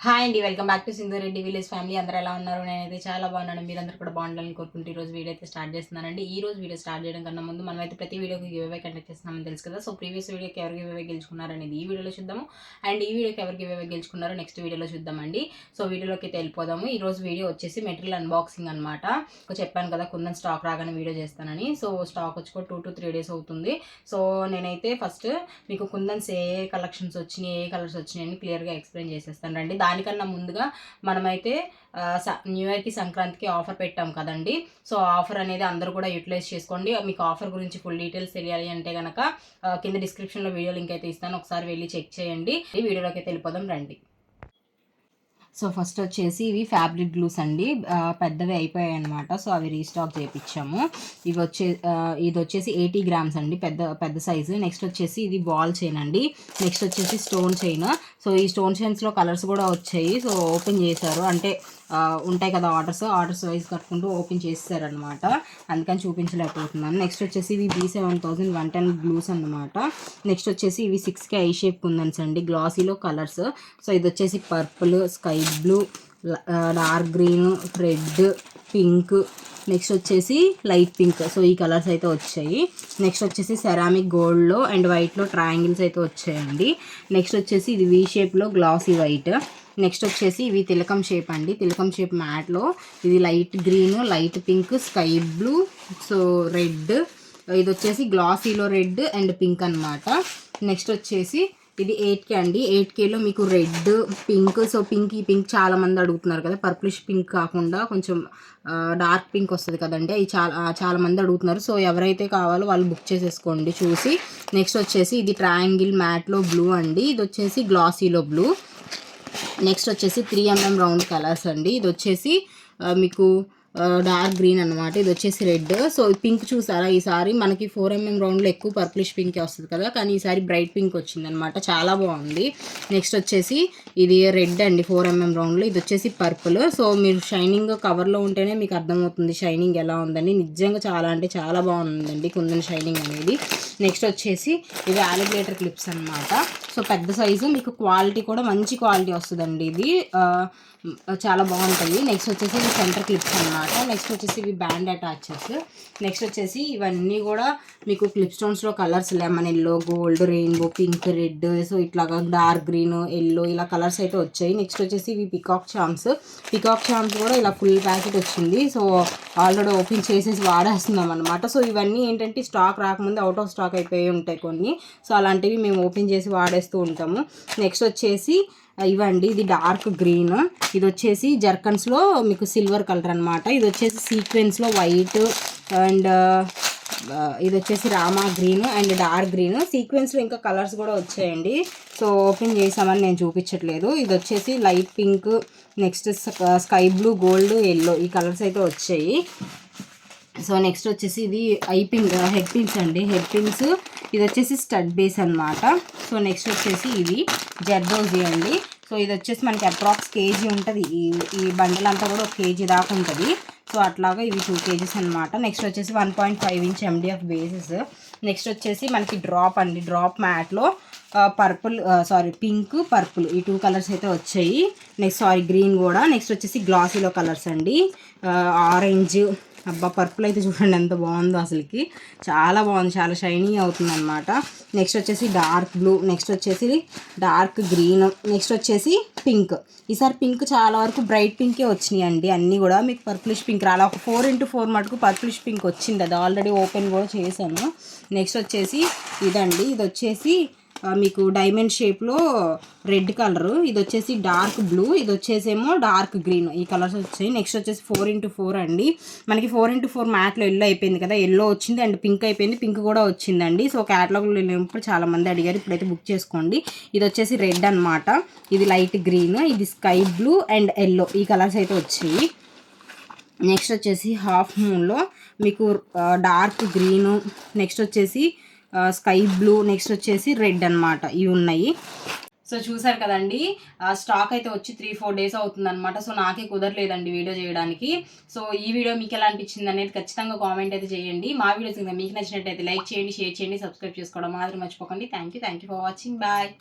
Hi అండి, welcome back to Sindhu Reddy village family. అందరూ ఎలా ఉన్నారు? నేనైతే చాలా బాగున్నాను. మీరందరూ కూడా బాగుండాలని కోరుకుంటూ ఈరోజు వీడియో అయితే స్టార్ట్ చేస్తున్నానండి. ఈ రోజు వీడియో స్టార్ట్ చేయడం కన్నా ముందు మనమైతే ప్రతి వీడియోకి గివ్ అవే కండక్ట్ చేస్తున్నామని తెలుసు కదా. సో ప్రీవియస్ వీడియోకి ఎవరు గివ్ అవే గెలుచుకున్నారు అనేది ఈ వీడియోలో చూద్దాము, అండ్ ఈ వీడియోకి ఎవరు గివ్ అవే గెలుచుకున్నారో నెక్స్ట్ వీడియోలో చూద్దామండి. సో వీడియోలోకి అయితే వెళ్ళిపోదాము. ఈ రోజు వీడియో వచ్చేసి మెటీరియల్ అన్బాక్సింగ్ అనమాట. చెప్పాను కదా కుందన్ స్టాక్ రాగానే వీడియో చేస్తానని. సో స్టాక్ వచ్చి 2 to 3 days అవుతుంది. సో నేనైతే ఫస్ట్ మీకు కుందన్స్ ఏ కలెక్షన్స్ వచ్చినాయి, ఏ కలర్స్ వచ్చినాయి అని క్లియర్గా ఎక్స్ప్లెయిన్ చేసేస్తాను రండి. దానికన్నా ముందుగా మనమైతే న్యూ ఇయర్కి సంక్రాంతికి ఆఫర్ పెట్టాం కదండి. సో ఆఫర్ అనేది అందరూ కూడా యూటిలైజ్ చేసుకోండి. మీకు ఆఫర్ గురించి ఫుల్ డీటెయిల్స్ తెలియాలి అంటే కనుక కింద డిస్క్రిప్షన్లో వీడియో లింక్ అయితే ఇస్తాను, ఒకసారి వెళ్ళి చెక్ చేయండి. ఈ వీడియోలోకి అయితే వెళ్ళిపోదాం రండి. సో ఫస్ట్ వచ్చేసి ఇవి ఫ్యాబ్రిక్ గ్లూస్ అండి, పెద్దవి అయిపోయాయి అనమాట. సో అవి రీస్టాక్ చేయించాము. ఇది వచ్చేసి 80 grams అండి, పెద్ద సైజు. నెక్స్ట్ వచ్చేసి ఇది బాల్ చైన్ అండి. నెక్స్ట్ వచ్చేసి స్టోన్ చైన్. సో ఈ స్టోన్ చైన్స్లో కలర్స్ కూడా వచ్చాయి. సో ఓపెన్ చేశారు అంటే ఉంటాయి కదా ఆర్డర్స్ వైజ్ కట్టుకుంటూ ఓపెన్ చేస్తారనమాట, అందుకని చూపించలేకపోతున్నాను. నెక్స్ట్ వచ్చేసి ఇవి B7110 గ్లూస్ అనమాట. నెక్స్ట్ వచ్చేసి ఇవి 6K ఐ షేప్ కుందన్స్ అండి, గ్లాసీలో కలర్స్. సో ఇది వచ్చేసి purple, sky blue, dark green, red, pink, next వచ్చేసి లైట్ పింక్. సో ఈ కలర్స్ అయితే వచ్చాయి. నెక్స్ట్ వచ్చేసి సెరామిక్ గోల్డ్లో అండ్ వైట్లో ట్రయాంగిల్స్ అయితే వచ్చాయండి. నెక్స్ట్ వచ్చేసి ఇది వీ షేప్లో గ్లాసీ వైట్. నెక్స్ట్ వచ్చేసి ఇవి తిలకం షేప్ అండి, తిలకం షేప్ మ్యాట్లో. ఇది light green, light pink, sky blue, so red. ఇది వచ్చేసి గ్లాసీలో రెడ్ అండ్ పింక్ అనమాట. నెక్స్ట్ వచ్చేసి ఇది 8K అండి, 8Kలో మీకు రెడ్, పింక్. సో ఈ పింక్ చాలా మంది అడుగుతున్నారు కదా, పర్పులిష్ పింక్ కాకుండా కొంచెం డార్క్ పింక్ వస్తుంది కదండి, అవి చాలా మంది అడుగుతున్నారు. సో ఎవరైతే కావాలో వాళ్ళు బుక్ చేసేసుకోండి చూసి. నెక్స్ట్ వచ్చేసి ఇది ట్రయాంగిల్ మ్యాట్లో బ్లూ అండి, ఇది వచ్చేసి గ్లాసీలో బ్లూ. నెక్స్ట్ వచ్చేసి 3mm రౌండ్ కలర్స్ అండి. ఇది వచ్చేసి మీకు డార్క్ గ్రీన్ అనమాట, ఇది వచ్చేసి రెడ్. సో పింక్ చూసారా, ఈసారి మనకి 4mm రౌండ్లో ఎక్కువ పర్పులిష్ పింక్ వస్తుంది కదా, కానీ ఈసారి బ్రైట్ పింక్ వచ్చిందనమాట, చాలా బాగుంది. నెక్స్ట్ వచ్చేసి ఇది రెడ్ అండి 4mm రౌండ్లో, ఇది వచ్చేసి పర్పుల్. సో మీరు షైనింగ్ కవర్లో ఉంటేనే మీకు అర్థమవుతుంది షైనింగ్ ఎలా ఉందని, నిజంగా చాలా అంటే చాలా బాగుందండి కుందన్ షైనింగ్ అనేది. నెక్స్ట్ వచ్చేసి ఇవి అలిగేటర్ క్లిప్స్ అనమాట. సో పెద్ద సైజు, మీకు క్వాలిటీ కూడా మంచి క్వాలిటీ వస్తుందండి, ఇది చాలా బాగుంటుంది. నెక్స్ట్ వచ్చేసి ఇవి సెంటర్ క్లిప్స్ అనమాట. నెక్స్ట్ వచ్చేసి ఇవి బ్యాండ్ అటాచెస్. నెక్స్ట్ వచ్చేసి ఇవన్నీ కూడా మీకు క్లిప్ స్టోన్స్లో colours lemon yellow, gold, rainbow, pink, red, so ఇట్లాగా డార్క్ గ్రీన్, ఎల్లో, ఇలా కలర్స్ అయితే వచ్చాయి. నెక్స్ట్ వచ్చేసి ఇవి పికాక్ చామ్స్ కూడా ఇలా ఫుల్ ప్యాకెట్ వచ్చింది. సో ఆల్రెడీ ఓపెన్ చేసేసి వాడేస్తున్నాం అనమాట. సో ఇవన్నీ ఏంటంటే స్టాక్ రాకముందు అవుట్ ఆఫ్ స్టాక్ అయిపోయి ఉంటాయి కొన్ని, సో అలాంటివి మేము ఓపెన్ చేసి వాడేస్తూ ఉంటాము. నెక్స్ట్ వచ్చేసి ఇవండి, ఇది డార్క్ గ్రీన్, ఇది వచ్చేసి జర్కన్స్లో మీకు సిల్వర్ కలర్ అనమాట. ఇది వచ్చేసి సీక్వెన్స్లో వైట్ అండ్ ఇది వచ్చేసి Rama green and dark green. సీక్వెన్స్లో ఇంకా కలర్స్ కూడా వచ్చాయండి. సో ఓపెన్ చేసామని నేను చూపించట్లేదు. ఇది వచ్చేసి light pink, next sky blue, gold, yellow, ఈ కలర్స్ అయితే వచ్చాయి. సో నెక్స్ట్ వచ్చేసి ఇది హెడ్ పిన్స్ అండి, హెడ్ పిన్స్. ఇది వచ్చేసి స్టడ్ బేస్ అనమాట. సో నెక్స్ట్ వచ్చేసి ఇది జర్దోజీ అండి. సో ఇది వచ్చేసి మనకి అప్రాక్స్ కేజీ ఉంటుంది, ఈ బండిల్ అంతా కూడా 1 kg దాకా ఉంటుంది. సో అట్లాగా ఇవి 2 kgs అనమాట. నెక్స్ట్ వచ్చేసి 1.5 inch MDF బేసెస్. నెక్స్ట్ వచ్చేసి మనకి డ్రాప్ అండి, డ్రాప్ మ్యాట్లో పింక్, పర్పుల్, ఈ 2 కలర్స్ అయితే వచ్చాయి. నెక్స్ట్ గ్రీన్ కూడా. నెక్స్ట్ వచ్చేసి గ్లాసీలో కలర్స్ అండి, ఆరెంజ్, అబ్బా పర్పుల్ అయితే చూడండి ఎంత బాగుందో, అసలుకి చాలా బాగుంది, చాలా షైనీ అవుతుంది అనమాట. నెక్స్ట్ వచ్చేసి డార్క్ బ్లూ, నెక్స్ట్ వచ్చేసి డార్క్ గ్రీన్, నెక్స్ట్ వచ్చేసి పింక్. ఈసారి పింక్ చాలా వరకు బ్రైట్ పింకే వచ్చినాయి అండి, అన్నీ కూడా మీకు పర్పులిష్ పింక్ రాలా. ఒక 4x4 మటుకు పర్పులిష్ పింక్ వచ్చింది, అది ఆల్రెడీ ఓపెన్ కూడా చేశాను. నెక్స్ట్ వచ్చేసి ఇదండి, ఇది వచ్చేసి మీకు డైమండ్ షేప్లో రెడ్ కలరు, ఇది వచ్చేసి డార్క్ బ్లూ, ఇది వచ్చేసేమో డార్క్ గ్రీన్, ఈ కలర్స్ వచ్చాయి. నెక్స్ట్ వచ్చేసి 4x4 అండి, మనకి 4x4 మ్యాట్లో ఎల్లో అయిపోయింది కదా, ఎల్లో వచ్చింది అండ్ పింక్ అయిపోయింది, పింక్ కూడా వచ్చిందండి. సో క్యాటలాగ్లో వెళ్ళినప్పుడు చాలామంది అడిగారు, ఇప్పుడైతే బుక్ చేసుకోండి. ఇది వచ్చేసి రెడ్ అనమాట, ఇది లైట్ గ్రీన్, ఇది స్కై బ్లూ అండ్ ఎల్లో, ఈ కలర్స్ అయితే వచ్చాయి. నెక్స్ట్ వచ్చేసి హాఫ్ మూన్లో మీకు డార్క్ గ్రీను, నెక్స్ట్ వచ్చేసి స్కై బ్లూ, నెక్స్ట్ వచ్చేసి రెడ్ అనమాట, ఇవి ఉన్నాయి. సో చూసారు కదండి, స్టాక్ అయితే వచ్చి 3-4 days అవుతుంది అనమాట. సో నాకే కుదరలేదండి వీడియో చేయడానికి. సో ఈ వీడియో మీకు ఎలా అనిపించింది అనేది ఖచ్చితంగా కామెంట్ అయితే చేయండి. మా వీడియోస్ ఇంకా మీకు నచ్చినట్టయితే లైక్ చేయండి, షేర్ చేయండి, సబ్స్క్రైబ్ చేసుకోవడం మాత్రం మర్చిపోకండి. Thank you for watching. Bye.